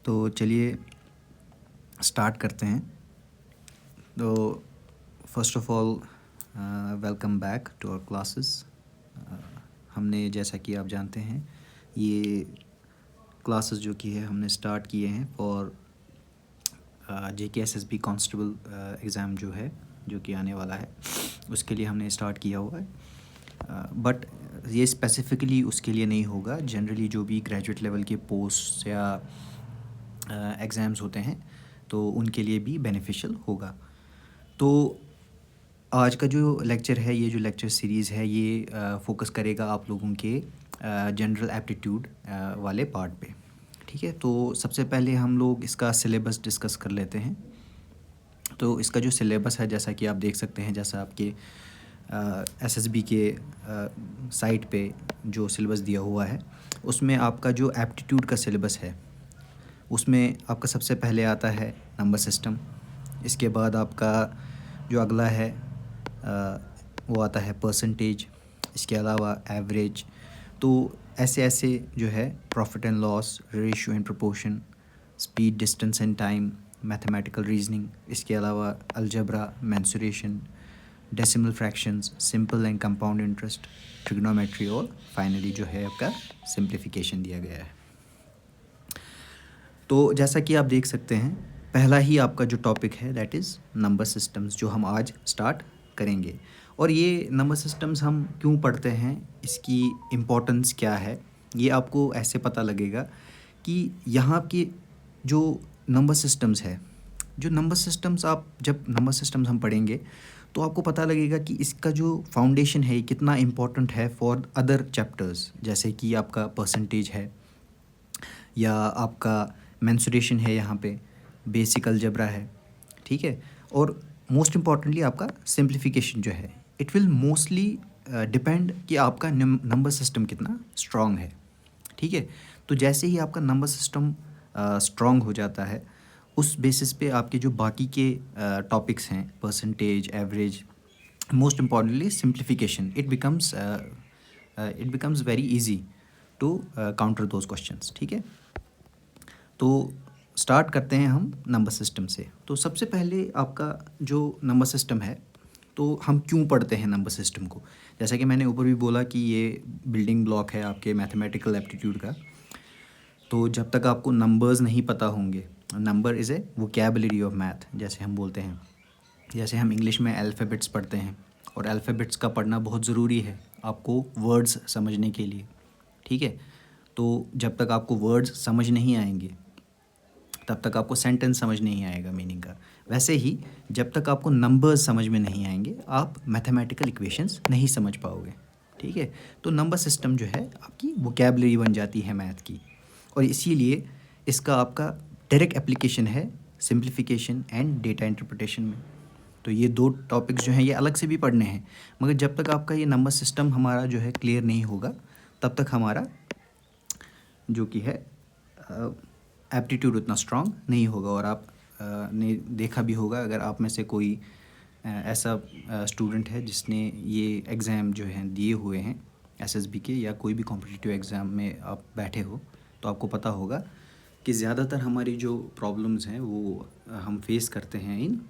तो चलिए स्टार्ट करते हैं। तो first of all welcome back to our classes. हमने जैसा कि आप जानते हैं ये क्लासेस जो कि है हमने स्टार्ट किए हैं फॉर JKSSB कांस्टेबल एग्ज़ाम जो कि आने वाला है, उसके लिए हमने स्टार्ट किया हुआ है। बट ये स्पेसिफ़िकली उसके लिए नहीं होगा। जनरली जो भी ग्रेजुएट लेवल के पोस्ट या एग्ज़ाम्स होते हैं तो उनके लिए भी बेनिफिशियल होगा। तो आज का जो लेक्चर है, ये जो लेक्चर सीरीज़ है, ये फोकस करेगा आप लोगों के जनरल एप्टीट्यूड वाले पार्ट पे। ठीक है, तो सबसे पहले हम लोग इसका सिलेबस डिस्कस कर लेते हैं। तो इसका जो सिलेबस है, जैसा कि आप देख सकते हैं, जैसा आपके SSB के साइट पे जो सिलेबस दिया हुआ है, उसमें आपका जो एप्टीट्यूड का सिलेबस है उसमें आपका सबसे पहले आता है नंबर सिस्टम। इसके बाद आपका जो अगला है वो आता है परसेंटेज। इसके अलावा एवरेज। तो ऐसे ऐसे जो है profit and loss, ratio and proportion, speed, distance and time, mathematical reasoning. इसके अलावा algebra, mensuration, decimal fractions, simple and compound interest, trigonometry और फाइनली जो है आपका सिंप्लीफिकेशन दिया गया है। तो जैसा कि आप देख सकते हैं, पहला ही आपका जो टॉपिक है दैट इज़ नंबर सिस्टम्स, जो हम आज स्टार्ट करेंगे। और ये नंबर सिस्टम्स हम क्यों पढ़ते हैं, इसकी इम्पोर्टेंस क्या है, ये आपको ऐसे पता लगेगा कि यहाँ के जो नंबर सिस्टम्स है, जो नंबर सिस्टम्स आप जब नंबर सिस्टम्स हम पढ़ेंगे तो आपको पता लगेगा कि इसका जो फाउंडेशन है ये कितना इम्पोर्टेंट है फॉर अदर चैप्टर्स, जैसे कि आपका परसेंटेज है या आपका मेंसुरेशन है, यहाँ पे बेसिक अलजेब्रा है। ठीक है, और मोस्ट इम्पॉर्टेंटली आपका सिंप्लीफिकेशन जो है, इट विल मोस्टली डिपेंड कि आपका नंबर सिस्टम कितना स्ट्रॉन्ग है। ठीक है, तो जैसे ही आपका नंबर सिस्टम स्ट्रॉन्ग हो जाता है, उस बेसिस पे आपके जो बाकी के टॉपिक्स हैं, percentage, average, most importantly simplification, it becomes very easy to counter those questions. ठीक है, तो स्टार्ट करते हैं हम नंबर सिस्टम से। तो सबसे पहले आपका जो नंबर सिस्टम है, तो हम क्यों पढ़ते हैं नंबर सिस्टम को। जैसा कि मैंने ऊपर भी बोला कि ये बिल्डिंग ब्लॉक है आपके मैथमेटिकल एप्टीट्यूड का। तो जब तक आपको नंबर्स नहीं पता होंगे, number is a vocabulary of math, जैसे हम बोलते हैं। जैसे हम इंग्लिश में अल्फ़ाबेट्स पढ़ते हैं, और अल्फ़ाबेट्स का पढ़ना बहुत ज़रूरी है आपको वर्ड्स समझने के लिए। ठीक है, तो जब तक आपको वर्ड्स समझ नहीं आएंगे तब तक आपको सेंटेंस समझ नहीं आएगा मीनिंग का। वैसे ही जब तक आपको नंबर्स समझ में नहीं आएंगे, आप मैथमेटिकल इक्वेशंस नहीं समझ पाओगे। ठीक है, तो नंबर सिस्टम जो है आपकी वोकैबुलरी बन जाती है मैथ की, और इसीलिए इसका आपका डायरेक्ट एप्लीकेशन है सिंप्लीफिकेशन एंड डेटा इंटरप्रिटेशन में। तो ये दो टॉपिक्स जो हैं ये अलग से भी पढ़ने हैं, मगर जब तक आपका ये नंबर सिस्टम हमारा जो है क्लियर नहीं होगा, तब तक हमारा जो कि है एप्टीट्यूड उतना स्ट्रांग नहीं होगा। और आप ने देखा भी होगा, अगर आप में से कोई ऐसा स्टूडेंट है जिसने ये एग्ज़ाम जो हैं दिए हुए हैं SSB के, या कोई भी कॉम्पिटिटिव एग्ज़ाम में आप बैठे हो, तो आपको पता होगा कि ज़्यादातर हमारी जो प्रॉब्लम्स हैं वो हम फेस करते हैं इन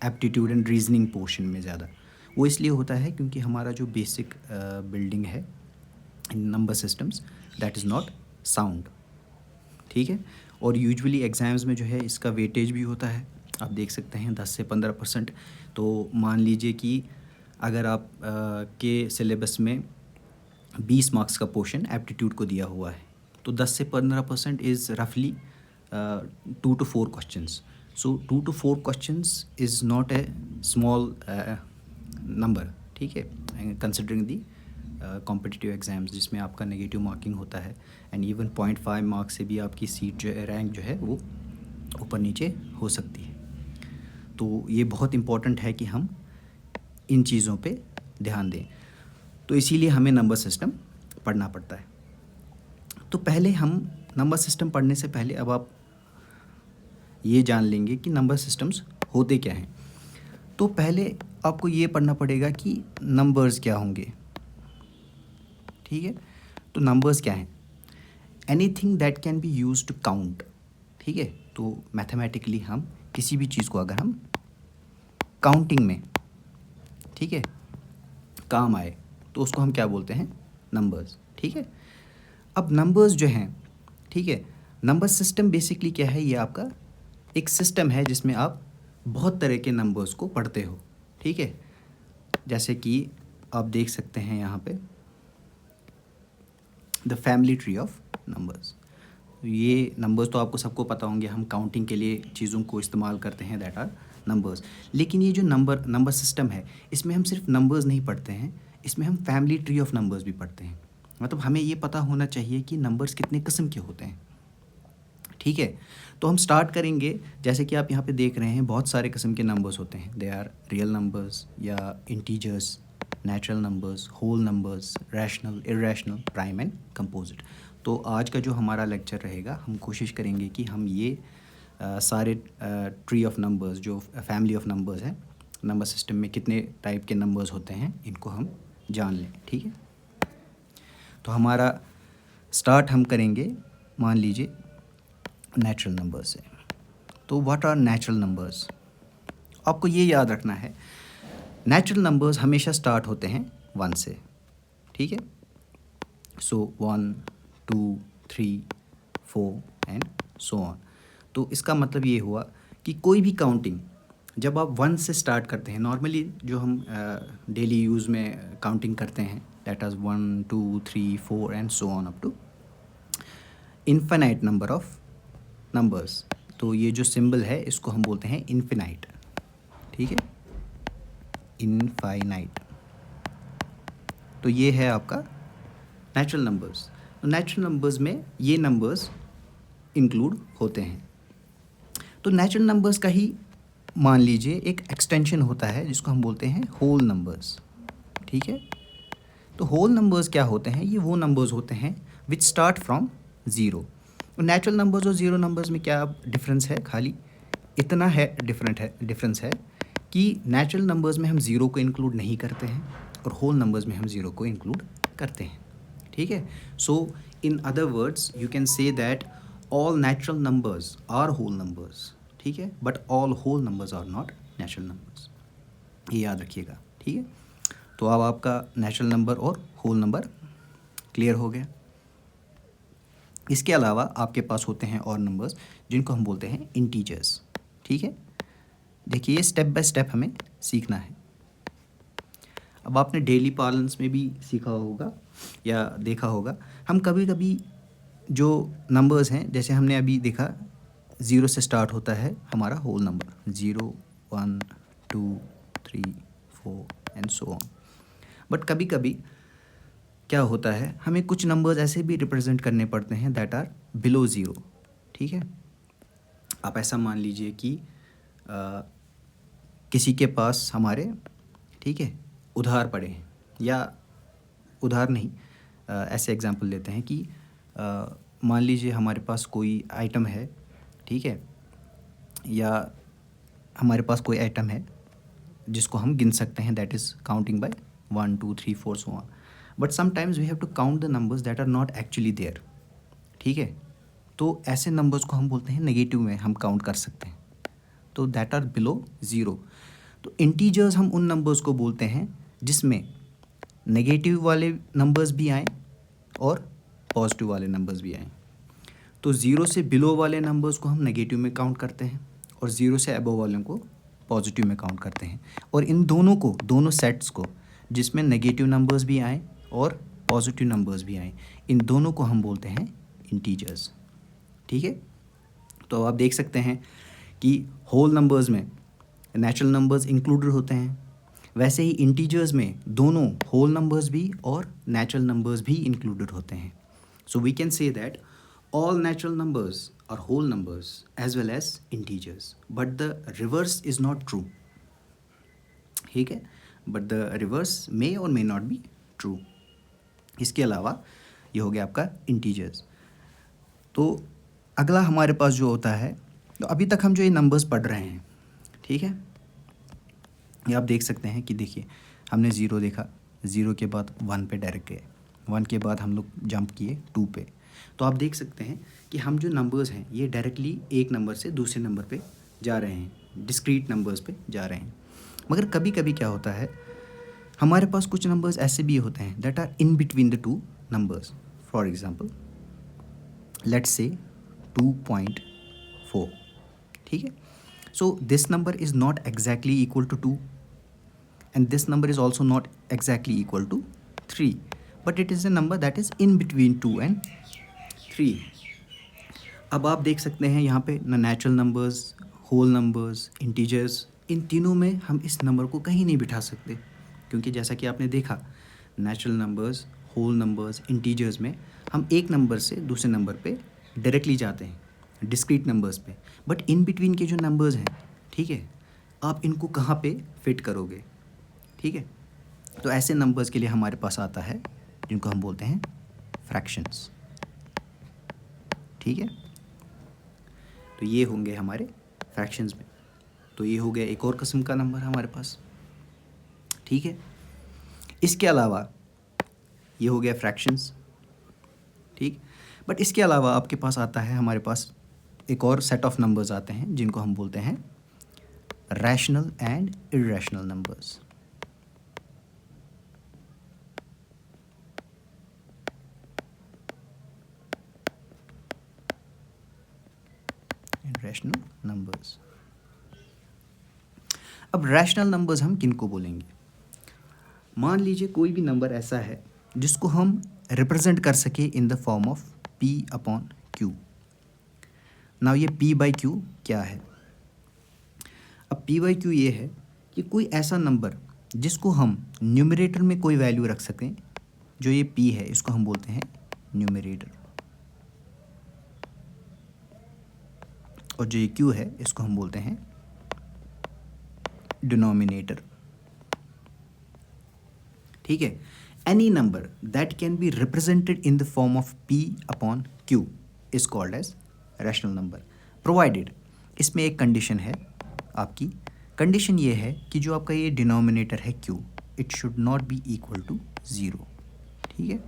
एप्टीट्यूड एंड रीजनिंग पोर्शन में ज़्यादा। वो इसलिए होता है क्योंकि हमारा जो बेसिक बिल्डिंग है in number systems, that is not sound. ठीक है, और यूजुअली एग्ज़ाम्स में जो है इसका वेटेज भी होता है, आप देख सकते हैं 10 से 15%। तो मान लीजिए कि अगर आप के सिलेबस में 20 मार्क्स का पोर्शन एप्टीट्यूड को दिया हुआ है, तो 10 से 15% इज़ रफली 2 to 4 questions. So 2 to 4 questions is not A small number. ठीक है, कंसिडरिंग दी कॉम्पिटिटिव एग्ज़ाम्स जिसमें आपका नेगेटिव मार्किंग होता है, एंड इवन 0.5 मार्क्स से भी आपकी सीट जो है, रैंक जो है वो ऊपर नीचे हो सकती है। तो ये बहुत इम्पॉर्टेंट है कि हम इन चीज़ों पे ध्यान दें, तो इसीलिए हमें नंबर सिस्टम पढ़ना पड़ता है। तो पहले हम नंबर सिस्टम पढ़ने से पहले अब आप ये जान लेंगे कि नंबर सिस्टम्स होते क्या हैं। तो पहले आपको ये पढ़ना पड़ेगा कि नंबर्स क्या होंगे। ठीक है, तो नंबर्स क्या हैं। Anything that can be use to count, ठीक है। तो मैथमेटिकली हम किसी भी चीज़ को अगर हम काउंटिंग में, ठीक है, काम आए तो उसको हम क्या बोलते हैं, नंबर्स, ठीक है। अब नंबर्स जो हैं, ठीक है, नंबर सिस्टम बेसिकली क्या है, ये आपका एक सिस्टम है जिसमें आप बहुत तरह के नंबर्स को पढ़ते हो, ठीक है। जैसे कि आप देख सकते हैं यहाँ पे the family tree of numbers. ये नंबर्स तो आपको सबको पता होंगे, हम काउंटिंग के लिए चीज़ों को इस्तेमाल करते हैं, दैट आर नंबर्स। लेकिन ये जो नंबर सिस्टम है, इसमें हम सिर्फ नंबर्स नहीं पढ़ते हैं, इसमें हम फैमिली ट्री ऑफ नंबर्स भी पढ़ते हैं। मतलब हमें ये पता होना चाहिए कि नंबर्स कितने किस्म के होते हैं, ठीक है। तो हम स्टार्ट करेंगे, जैसे कि आप यहाँ पे देख रहे हैं बहुत सारे किस्म के नंबर्स होते हैं, दे आर रियल नंबर्स या integers, natural numbers, whole numbers, rational, irrational, prime and composite. तो आज का जो हमारा लेक्चर रहेगा, हम कोशिश करेंगे कि हम ये सारे ट्री ऑफ नंबर्स, जो फैमिली ऑफ नंबर्स हैं, नंबर सिस्टम में कितने टाइप के नंबर्स होते हैं, इनको हम जान लें, ठीक है। तो हमारा स्टार्ट हम करेंगे, मान लीजिए, नेचुरल नंबर्स से। तो व्हाट आर नेचुरल नंबर्स? आपको ये याद रखना है, नेचुरल नंबर्स हमेशा स्टार्ट होते हैं 1 से, ठीक है। सो 1, 2, 3, 4 एंड सो ऑन। तो इसका मतलब ये हुआ कि कोई भी काउंटिंग जब आप 1 से स्टार्ट करते हैं, नॉर्मली जो हम डेली यूज़ में काउंटिंग करते हैं, that is 1, 2, 3, 4 and so on up to infinite number of numbers. तो ये जो सिंबल है इसको हम बोलते हैं इनफिनाइट, ठीक है, इनफाइनाइट। तो ये है आपका नेचुरल नंबर्स। तो नेचुरल नंबर्स में ये नंबर्स इंक्लूड होते हैं। तो नेचुरल नंबर्स का ही मान लीजिए एक एक्सटेंशन होता है जिसको हम बोलते हैं होल नंबर्स, ठीक है। तो होल नंबर्स क्या होते हैं? ये वो नंबर्स होते हैं which start from zero. Natural numbers और ज़ीरो नंबर्स में क्या डिफरेंस है? खाली इतना है डिफरेंस है कि नेचुरल नंबर्स में हम ज़ीरो को इंक्लूड नहीं करते हैं और होल नंबर्स में हम ज़ीरो को इंक्लूड करते हैं, ठीक है। So in other words you can say that all natural numbers are whole numbers, ठीक है, but all whole numbers are not natural numbers. ये याद रखिएगा, ठीक है। तो अब आपका नेचुरल नंबर और होल नंबर क्लियर हो गया। इसके अलावा आपके पास होते हैं और नंबर्स जिनको हम बोलते हैं इंटीजर्स, ठीक है। देखिए ये स्टेप बाय स्टेप हमें सीखना है। अब आपने डेली पार्लेंस में भी सीखा होगा या देखा होगा, हम कभी कभी जो नंबर्स हैं, जैसे हमने अभी देखा 0 से स्टार्ट होता है हमारा whole number, 0, 1, 2, 3, 4 and so on. But कभी कभी क्या होता है, हमें कुछ नंबर्स ऐसे भी रिप्रेजेंट करने पड़ते हैं दैट आर बिलो ज़ीरो, ठीक है। आप ऐसा मान लीजिए कि किसी के पास हमारे, ठीक है, उधार पड़े हैं, या उधार नहीं, ऐसे एग्जांपल लेते हैं कि मान लीजिए हमारे पास कोई आइटम है, ठीक है, या हमारे पास कोई आइटम है जिसको हम गिन सकते हैं, that is counting by 1, 2, 3, 4 so on. But sometimes we have to count the numbers that are not actually there, ठीक है। तो ऐसे नंबर्स को हम बोलते हैं नेगेटिव में हम काउंट कर सकते हैं, तो दैट आर बिलो ज़ीरो। तो इंटीजर्स हम उन नंबर्स को बोलते हैं जिसमें नेगेटिव वाले नंबर्स भी आएँ और पॉजिटिव वाले नंबर्स भी आएँ। तो ज़ीरो से बिलो वाले नंबर्स को हम नेगेटिव में काउंट करते हैं और ज़ीरो से अबव वालों को पॉजिटिव में काउंट करते हैं। और इन दोनों सेट्स को, जिसमें नेगेटिव नंबर्स भी आएँ और पॉजिटिव नंबर्स भी आएँ, इन दोनों को हम बोलते हैं इंटीजर्स, ठीक है। तो आप देख सकते हैं कि होल नंबर्स में नेचुरल नंबर्स इंक्लूडेड होते हैं, वैसे ही इंटीजर्स में दोनों होल नंबर्स भी और नेचुरल नंबर्स भी इंक्लूडेड होते हैं। So we can say that all natural numbers are whole numbers as well as integers, but the reverse is not true, ठीक है, but the reverse may or may not be true। इसके अलावा ये हो गया आपका integers। तो अगला हमारे पास जो होता है, तो अभी तक हम जो ये नंबर्स पढ़ रहे हैं, ठीक है, ये आप देख सकते हैं कि देखिए हमने 0 देखा, 0 के बाद 1 पे डायरेक्ट गए, 1 के बाद हम लोग जंप किए 2 पे, तो आप देख सकते हैं कि हम जो नंबर्स हैं ये डायरेक्टली एक नंबर से दूसरे नंबर पे जा रहे हैं, डिस्क्रीट नंबर्स पे जा रहे हैं। मगर कभी कभी क्या होता है, हमारे पास कुछ नंबर्स ऐसे भी होते हैं that are in between the two numbers. For example let's say 2.4, ठीक है। So this number is not exactly equal to 2 and this number is also not exactly equal to 3, but it is a number that is in between 2 and 3। अब आप देख सकते हैं यहाँ पे ना natural numbers, whole numbers, integers, इन तीनों में हम इस नंबर को कहीं नहीं बिठा सकते, क्योंकि जैसा कि आपने देखा natural numbers, whole numbers, integers में हम एक नंबर से दूसरे नंबर पे डायरेक्टली जाते हैं डिस्क्रीट नंबर्स पे, बट इन बिटवीन के जो नंबर्स हैं, ठीक है, आप इनको कहाँ पे फिट करोगे, ठीक है। तो ऐसे नंबर्स के लिए हमारे पास आता है जिनको हम बोलते हैं फ्रैक्शंस, ठीक है। तो ये होंगे हमारे फ्रैक्शंस में। तो ये हो गया एक और किस्म का नंबर हमारे पास, ठीक है। इसके अलावा ये हो गया फ्रैक्शंस, ठीक। बट इसके अलावा आपके पास आता है, हमारे पास एक और सेट ऑफ नंबर्स आते हैं जिनको हम बोलते हैं rational and irrational numbers. Rational numbers. अब रैशनल नंबर्स हम किन को बोलेंगे? मान लीजिए कोई भी नंबर ऐसा है जिसको हम रिप्रेजेंट कर सके इन the form of p upon q। Now ये p बाई q क्या है? अब p बाई q ये है कि कोई ऐसा नंबर जिसको हम न्यूमरेटर में कोई वैल्यू रख सकें, जो ये p है इसको हम बोलते हैं न्यूमरेटर, और जो ये q है इसको हम बोलते हैं डिनोमिनेटर, ठीक है। Any number that can be represented in the form of p upon q is called as rational number, provided, इसमें एक कंडीशन है आपकी। कंडीशन ये है कि जो आपका ये डिनोमिनेटर है q, it should not be equal to 0, ठीक है।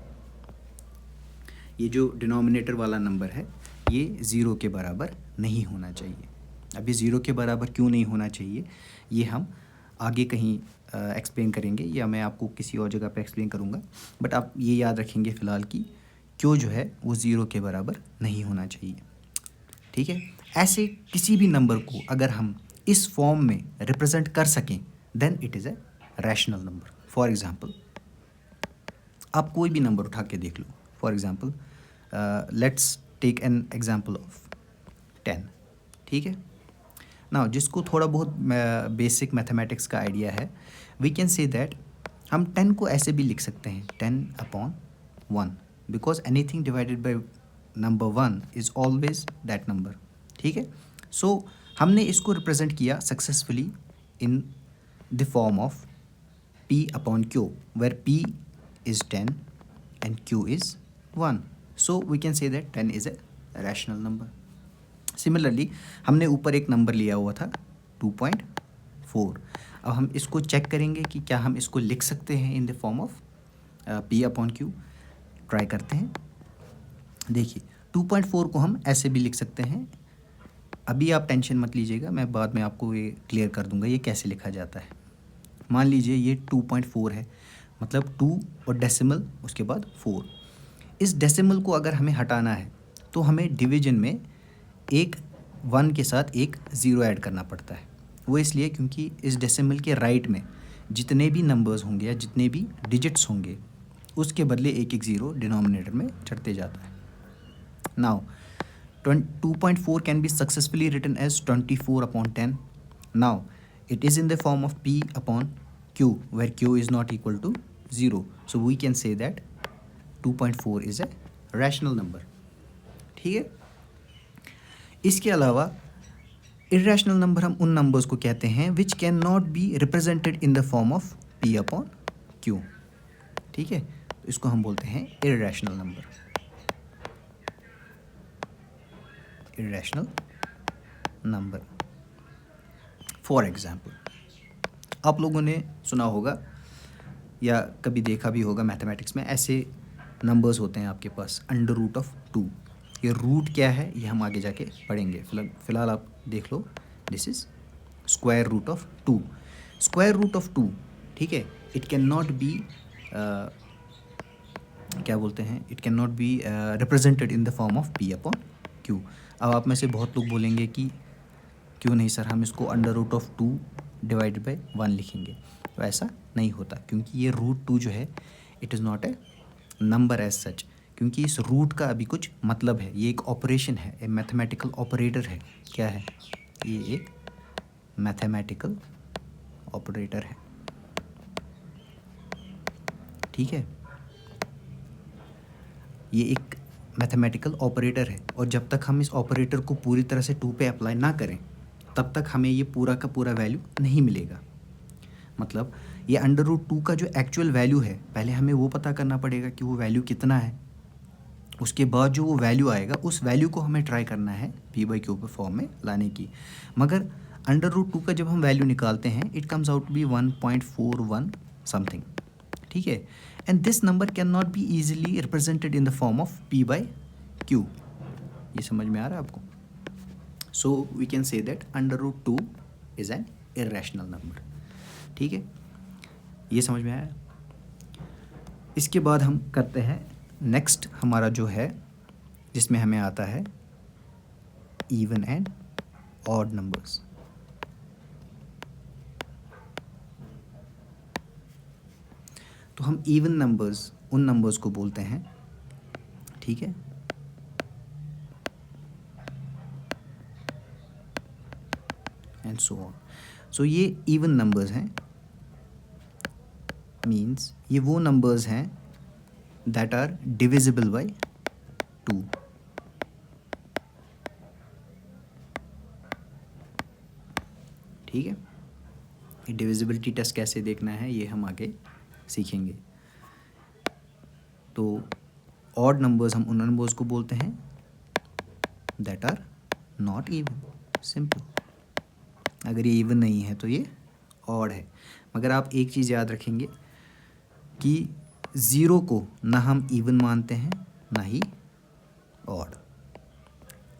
ये जो डिनोमिनेटर वाला नंबर है ये 0 के बराबर नहीं होना चाहिए। अब ये 0 के बराबर क्यों नहीं होना चाहिए ये हम आगे कहीं एक्सप्लेन करेंगे, या मैं आपको किसी और जगह पे एक्सप्लेन करूँगा, बट आप ये याद रखेंगे फ़िलहाल कि क्यों जो है वो 0 के बराबर नहीं होना चाहिए, ठीक है। ऐसे किसी भी नंबर को अगर हम इस फॉर्म में रिप्रेजेंट कर सकें then it is a rational number. For example आप कोई भी नंबर उठा के देख लो, for example let's take an example of 10, ठीक है। नाउ जिसको थोड़ा बहुत बेसिक मैथमेटिक्स का आइडिया है, वी कैन से दैट हम 10 को ऐसे भी लिख सकते हैं 10 upon 1, because anything divided by number 1 is always that number, ठीक है। सो हमने इसको रिप्रेजेंट किया successfully in the form of p upon q, where p is 10 and q is 1, so we can say that 10 is a rational number. Similarly हमने ऊपर एक number लिया हुआ था 2.4, अब हम इसको चेक करेंगे कि क्या हम इसको लिख सकते हैं इन the form of p upon q। Try करते हैं। देखिए 2.4 को हम ऐसे भी लिख सकते हैं, अभी आप टेंशन मत लीजिएगा, मैं बाद में आपको ये क्लियर कर दूंगा ये कैसे लिखा जाता है। मान लीजिए ये 2.4 है, मतलब 2 और डेसिमल उसके बाद 4। इस डेसिमल को अगर हमें हटाना है तो हमें डिवीजन में एक 1 के साथ एक 0 ऐड करना पड़ता है। वो इसलिए क्योंकि इस डेसिमल के राइट में जितने भी नंबर्स होंगे या जितने भी डिजिट्स होंगे उसके बदले एक एक 0 डिनोमिनेटर में चढ़ते जाता है। Now 2.4 can be successfully written as 24 upon 10. Now it is in the form of p upon q, where q is not equal to 0. So we can say that 2.4 is a rational number, ठीक है। इसके अलावा irrational number हम उन numbers को कहते हैं which cannot be represented in the form of p upon q, ठीक है। तो इसको हम बोलते हैं irrational number, irrational number। For example आप लोगों ने सुना होगा या कभी देखा भी होगा मैथमेटिक्स में ऐसे नंबर्स होते हैं आपके पास अंडर रूट ऑफ 2। ये रूट क्या है ये हम आगे जाके पढ़ेंगे, फिलहाल आप देख लो। This is square root of 2। Square root of 2, ठीक है, इट कैन नॉट बी क्या बोलते हैं, it can not B represented in the form of P upon Q. अब आप में से बहुत लोग बोलेंगे कि क्यों नहीं सर, हम इसको under root of 2 divided by 1 लिखेंगे। तो ऐसा नहीं होता, क्योंकि ये रूट 2 जो है it is not a number as such, क्योंकि इस रूट का अभी कुछ मतलब है। ये एक ऑपरेशन है, एक मैथमेटिकल ऑपरेटर है। क्या है ये? एक मैथमेटिकल ऑपरेटर है, ठीक है। ये एक मैथमेटिकल ऑपरेटर है, और जब तक हम इस ऑपरेटर को पूरी तरह से 2 पे अप्लाई ना करें तब तक हमें ये पूरा का पूरा वैल्यू नहीं मिलेगा। मतलब ये अंडर रूट 2 का जो एक्चुअल वैल्यू है, पहले हमें वो पता करना पड़ेगा कि वो वैल्यू कितना है। उसके बाद जो वो वैल्यू आएगा उस वैल्यू को हमें ट्राई करना है पी बाई क्यू पे फॉर्म में लाने की। मगर अंडर रूट 2 का जब हम वैल्यू निकालते हैं it comes out to be 1.41 something, ठीक है। And this number can not be easily represented in the form of P by Q. ये समझ में आ रहा है आपको? So we can say that under root 2 is an irrational number, ठीक है। ये समझ में आया? इसके बाद हम करते हैं नेक्स्ट हमारा जो है, जिसमें हमें आता है इवन एंड ऑड नंबर्स। तो हम इवन नंबर्स उन नंबर्स को बोलते हैं, ठीक है, एंड सो ऑन। सो ये इवन नंबर्स हैं, मीन्स ये वो नंबर्स हैं दैट आर डिविजिबल बाय 2। ठीक है, ये डिविजिबिलिटी टेस्ट कैसे देखना है ये हम आगे सीखेंगे। तो ऑड नंबर्स हम उन नंबर्स को बोलते हैं that are not even, simple. अगर ये इवन नहीं है तो ये ऑड है। मगर आप एक चीज़ याद रखेंगे कि ज़ीरो को ना हम इवन मानते हैं ना ही odd.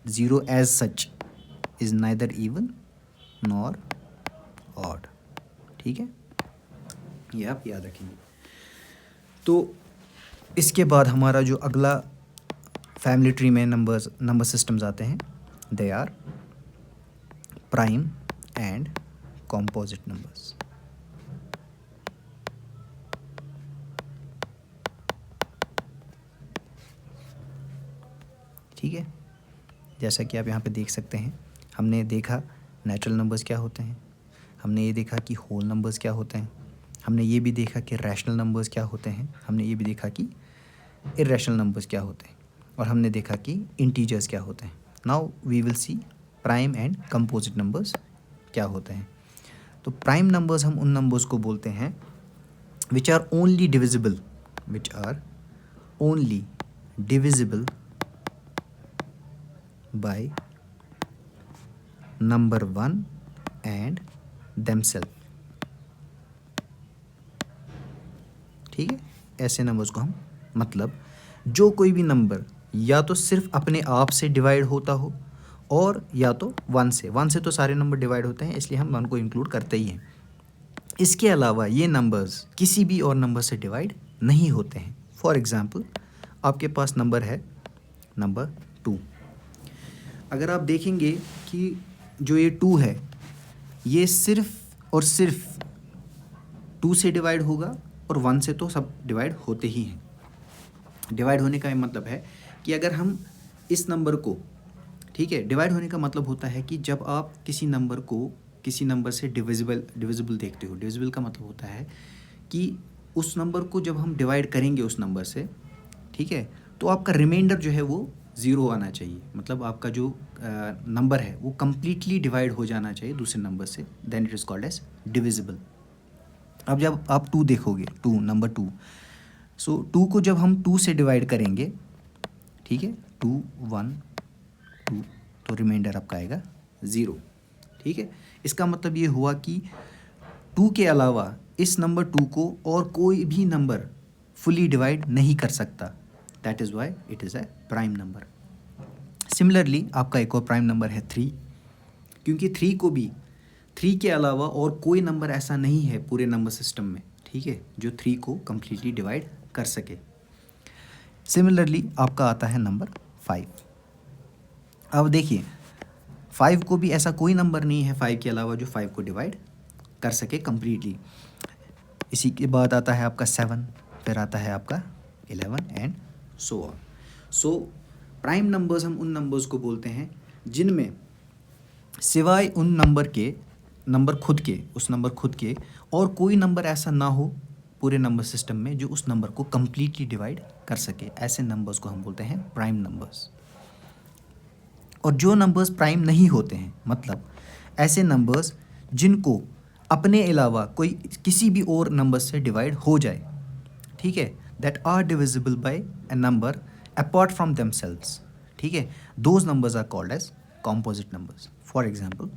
Zero as such is neither even nor odd, ठीक है, ये आप याद रखेंगे। तो इसके बाद हमारा जो अगला फैमिली ट्री में नंबर सिस्टम्स आते हैं, they are prime and composite numbers. ठीक है, जैसा कि आप यहाँ पे देख सकते हैं, हमने देखा नेचुरल नंबर्स क्या होते हैं, हमने ये देखा कि होल नंबर्स क्या होते हैं, हमने ये भी देखा कि रैशनल नंबर्स क्या होते हैं, हमने ये भी देखा कि इर्रेशनल नंबर्स क्या होते हैं, और हमने देखा कि इंटीजर्स क्या होते हैं। Now we will see prime and composite numbers क्या होते हैं। तो प्राइम नंबर्स हम उन नंबर्स को बोलते हैं which are only divisible, by number 1 and themself. ठीक है, ऐसे नंबर्स को हम, मतलब जो कोई भी नंबर या तो सिर्फ अपने आप से डिवाइड होता हो और या तो 1 से तो सारे नंबर डिवाइड होते हैं, इसलिए हम 1 को इंक्लूड करते ही हैं। इसके अलावा ये नंबर्स किसी भी और नंबर से डिवाइड नहीं होते हैं। फॉर एग्ज़ाम्पल आपके पास नंबर है नंबर 2। अगर आप देखेंगे कि जो ये 2 है ये सिर्फ और सिर्फ 2 से डिवाइड होगा और 1 से तो सब डिवाइड होते ही हैं। डिवाइड होने का मतलब है कि अगर हम इस नंबर को, ठीक है, डिवाइड होने का मतलब होता है कि जब आप किसी नंबर को किसी नंबर से डिविजिबल देखते हो, डिविजिबल का मतलब होता है कि उस नंबर को जब हम डिवाइड करेंगे उस नंबर से, ठीक है, तो आपका रिमाइंडर जो है वो 0 आना चाहिए। मतलब आपका जो नंबर है वो कम्प्लीटली डिवाइड हो जाना चाहिए दूसरे नंबर से, then it is called as divisible. अब जब आप 2 देखोगे, नंबर 2, सो 2 को जब हम 2 से डिवाइड करेंगे, ठीक है, 2 1 2, तो रिमाइंडर आपका आएगा 0। ठीक है, इसका मतलब ये हुआ कि 2 के अलावा इस नंबर 2 को और कोई भी नंबर फुली डिवाइड नहीं कर सकता। That is why it is a prime number. Similarly आपका एक और प्राइम नंबर है 3, क्योंकि 3 को भी 3 के अलावा और कोई नंबर ऐसा नहीं है पूरे नंबर सिस्टम में, ठीक है, जो 3 को कम्प्लीटली डिवाइड कर सके। सिमिलरली आपका आता है नंबर 5। अब देखिए 5 को भी ऐसा कोई नंबर नहीं है 5 के अलावा जो 5 को डिवाइड कर सके कम्प्लीटली। इसी के बाद आता है आपका 7, फिर आता है आपका 11 and so on. So prime numbers हम उन नंबर्स को बोलते हैं जिनमें सिवाय उन नंबर खुद के, उस नंबर खुद के और कोई नंबर ऐसा ना हो पूरे नंबर सिस्टम में जो उस नंबर को कम्प्लीटली डिवाइड कर सके। ऐसे नंबर्स को हम बोलते हैं प्राइम नंबर्स। और जो नंबर्स प्राइम नहीं होते हैं, मतलब ऐसे नंबर्स जिनको अपने अलावा कोई किसी भी और नंबर से डिवाइड हो जाए, ठीक है, that are divisible by a number apart from themselves, ठीक है, those numbers are called as composite numbers. For example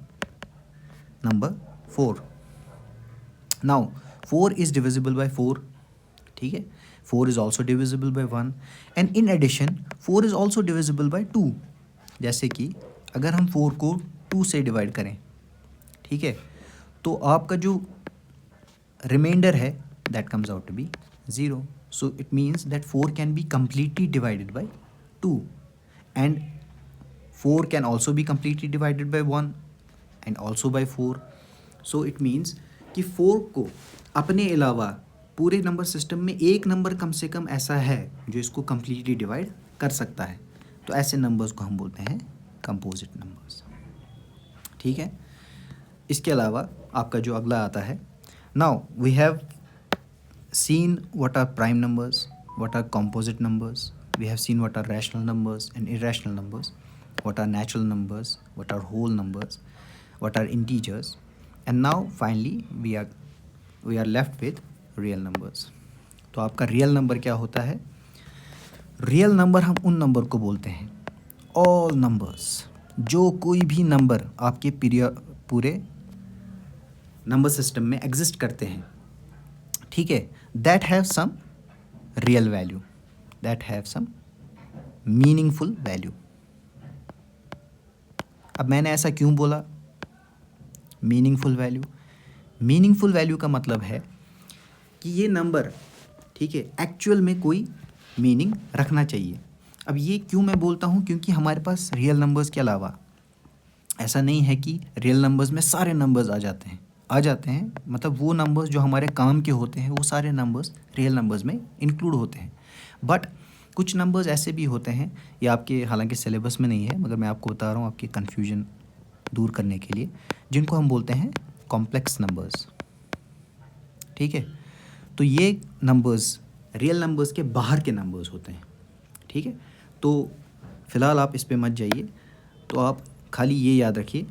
number 4। Now 4 is divisible by 4, ठीक है, 4 is also divisible by 1 and in addition 4 is also divisible by 2। जैसे कि अगर हम 4 को 2 से डिवाइड करें, ठीक है, तो आपका जो रिमाइंडर है that comes out to be 0। So it means that 4 can be completely divided by 2 and 4 can also be completely divided by 1 and also by 4. So it means कि 4 को अपने अलावा पूरे नंबर सिस्टम में एक नंबर कम से कम ऐसा है जो इसको completely डिवाइड कर सकता है। तो ऐसे नंबर्स को हम बोलते हैं कंपोजिट नंबर्स, ठीक है। इसके अलावा आपका जो अगला आता है, now we have seen what are prime numbers, what are composite numbers, we have seen what are rational numbers and irrational numbers, what are natural numbers, what are whole numbers, what are integers, and now finally we are left with real numbers. तो आपका real number क्या होता है? Real number हम उन number को बोलते हैं, ऑल नंबर्स, जो कोई भी नंबर आपके पूरे नंबर सिस्टम में एग्जिस्ट करते हैं, ठीक है, that have some real value, that have some meaningful value. अब मैंने ऐसा क्यों बोला मीनिंगफुल वैल्यू? मीनिंगफुल वैल्यू का मतलब है कि ये नंबर, ठीक है, एक्चुअल में कोई मीनिंग रखना चाहिए। अब ये क्यों मैं बोलता हूँ, क्योंकि हमारे पास रियल नंबर्स के अलावा ऐसा नहीं है कि रियल नंबर्स में सारे नंबर्स आ जाते हैं, मतलब वो नंबर्स जो हमारे काम के होते हैं वो सारे नंबर्स रियल नंबर्स में इंक्लूड होते हैं। बट कुछ नंबर्स ऐसे भी होते हैं, ये आपके हालांकि सिलेबस में नहीं है मगर मैं आपको बता रहा हूँ आपकी कन्फ्यूजन दूर करने के लिए, जिनको हम बोलते हैं कॉम्प्लेक्स नंबर्स, ठीक है। तो ये नंबर्स रियल नंबर्स के बाहर के नंबर्स होते हैं, ठीक है। तो फ़िलहाल आप इस पे मत जाइए, तो आप खाली ये याद रखिए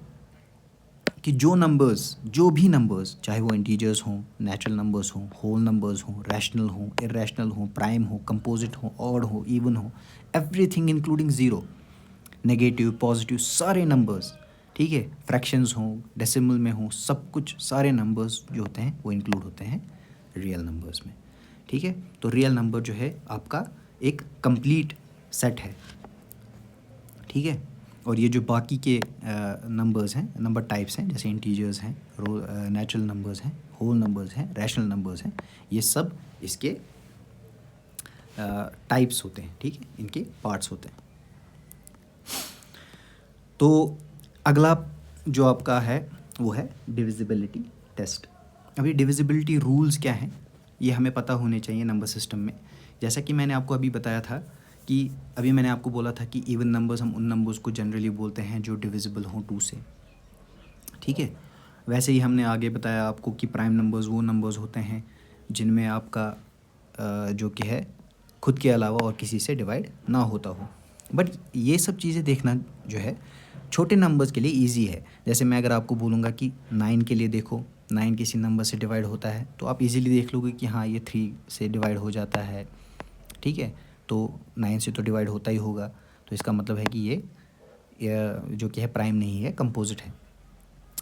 कि जो भी नंबर्स, चाहे वो इंटीजर्स हों, नेचुरल नंबर्स हों, होल नंबर्स हों, रैशनल हों, इर्रेशनल हों, प्राइम हो, कंपोजिट हो, ऑड हो, इवन हो, everything including zero, negative, positive, सारे नंबर्स, ठीक है, फ्रैक्शंस हों, डेसिमल में हों, सब कुछ, सारे नंबर्स जो होते हैं वो इंक्लूड होते हैं रियल नंबर्स में, ठीक है। तो रियल नंबर जो है आपका एक कंप्लीट सेट है, ठीक है। और ये जो बाकी के नंबर्स हैं, नंबर टाइप्स हैं, जैसे इंटीजर्स हैं, नेचुरल नंबर्स हैं, होल नंबर्स हैं, रैशनल नंबर्स हैं, ये सब इसके टाइप्स होते हैं, ठीक है, इनके पार्ट्स होते हैं। तो अगला जो आपका है वो है डिविजिबिलिटी टेस्ट। अभी डिविजिबिलिटी रूल्स क्या हैं ये हमें पता होने चाहिए नंबर सिस्टम में। जैसा कि मैंने आपको अभी बताया था कि अभी मैंने आपको बोला था कि इवन नंबर्स हम उन नंबर्स को जनरली बोलते हैं जो डिविजिबल हों 2 से, ठीक है। वैसे ही हमने आगे बताया आपको कि प्राइम नंबर्स वो नंबर्स होते हैं जिनमें आपका जो कि है खुद के अलावा और किसी से डिवाइड ना होता हो। बट ये सब चीज़ें देखना जो है छोटे नंबर्स के लिए ईजी है। जैसे मैं अगर आपको बोलूँगा कि 9 के लिए देखो, 9 किसी नंबर से डिवाइड होता है तो आप इजीली देख लोगे कि हाँ ये 3 से डिवाइड हो जाता है, ठीक है। तो 9 से तो डिवाइड होता ही होगा, तो इसका मतलब है कि ये जो कि है प्राइम नहीं है, कंपोजिट है।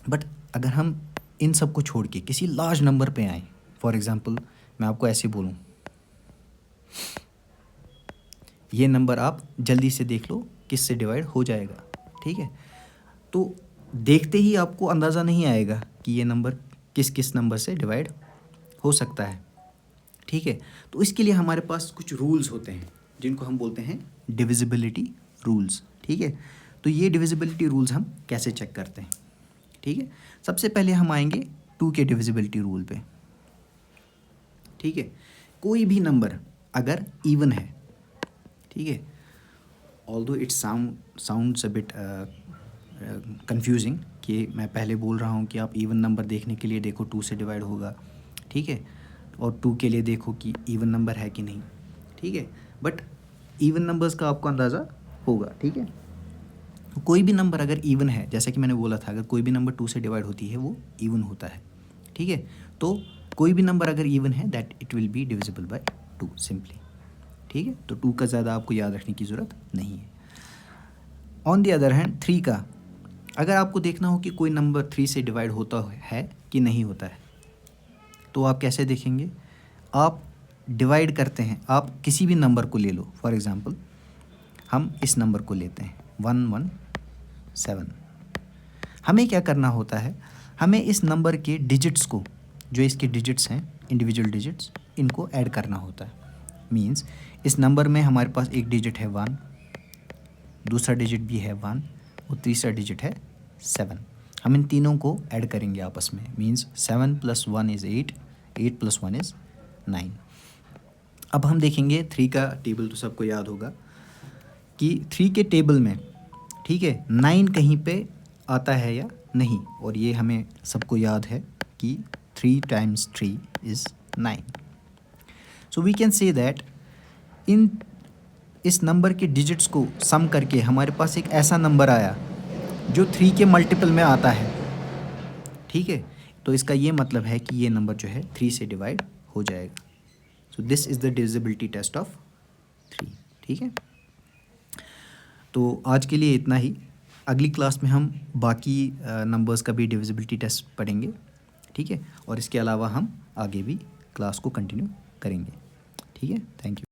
बट अगर हम इन सब को छोड़ के किसी लार्ज नंबर पे आएँ, फॉर एग्ज़ाम्पल मैं आपको ऐसे बोलूँ ये नंबर आप जल्दी से देख लो किससे डिवाइड हो जाएगा, ठीक है। तो देखते ही आपको अंदाज़ा नहीं आएगा कि ये नंबर किस किस नंबर से डिवाइड हो सकता है, ठीक है। तो इसके लिए हमारे पास कुछ रूल्स होते हैं जिनको हम बोलते हैं डिविजिबिलिटी रूल्स, ठीक है। तो ये डिविजिबिलिटी रूल्स हम कैसे चेक करते हैं, ठीक है। सबसे पहले हम आएंगे 2 के डिविजिबिलिटी रूल पे, ठीक है। कोई भी नंबर अगर इवन है, ठीक है, although it sounds a bit confusing कि मैं पहले बोल रहा हूँ कि आप इवन नंबर देखने के लिए देखो 2 से डिवाइड होगा, ठीक है, और 2 के लिए देखो कि इवन नंबर है कि नहीं, ठीक है। बट इवन नंबर्स का आपको अंदाज़ा होगा, ठीक है। कोई भी नंबर अगर इवन है, जैसा कि मैंने बोला था, अगर कोई भी नंबर 2 से डिवाइड होती है वो इवन होता है, ठीक है। तो कोई भी नंबर अगर इवन है that it will be divisible by 2 simply, ठीक है। तो 2 का ज़्यादा आपको याद रखने की ज़रूरत नहीं है। ऑन द अदर हैंड 3 का अगर आपको देखना हो कि कोई नंबर 3 से डिवाइड होता है कि नहीं होता है, तो आप कैसे देखेंगे? आप डिवाइड करते हैं, आप किसी भी नंबर को ले लो, फॉर एग्ज़ाम्पल हम इस नंबर को लेते हैं 117। हमें क्या करना होता है, हमें इस नंबर के डिजिट्स को, जो इसके डिजिट्स हैं इंडिविजुअल डिजिट्स, इनको ऐड करना होता है। मींस इस नंबर में हमारे पास एक डिजिट है 1, दूसरा डिजिट भी है 1 और तीसरा डिजिट है 7। हम इन तीनों को ऐड करेंगे आपस में, मींस 7 + 1 इज़ 8, 8 + 1 इज़ 9। अब हम देखेंगे 3 का टेबल तो सबको याद होगा कि 3 के टेबल में, ठीक है, 9 कहीं पे आता है या नहीं, और ये हमें सबको याद है कि 3 × 3 is 9। So we can say that इस नंबर के डिजिट्स को सम करके हमारे पास एक ऐसा नंबर आया जो 3 के मल्टीपल में आता है, ठीक है। तो इसका ये मतलब है कि ये नंबर जो है 3 से डिवाइड हो जाएगा। So this is the divisibility test of 3, ठीक है। तो आज के लिए इतना ही। अगली क्लास में हम बाकी नंबर्स का भी डिविजिबिलिटी टेस्ट पढ़ेंगे, ठीक है, और इसके अलावा हम आगे भी क्लास को कंटिन्यू करेंगे, ठीक है। Thank you.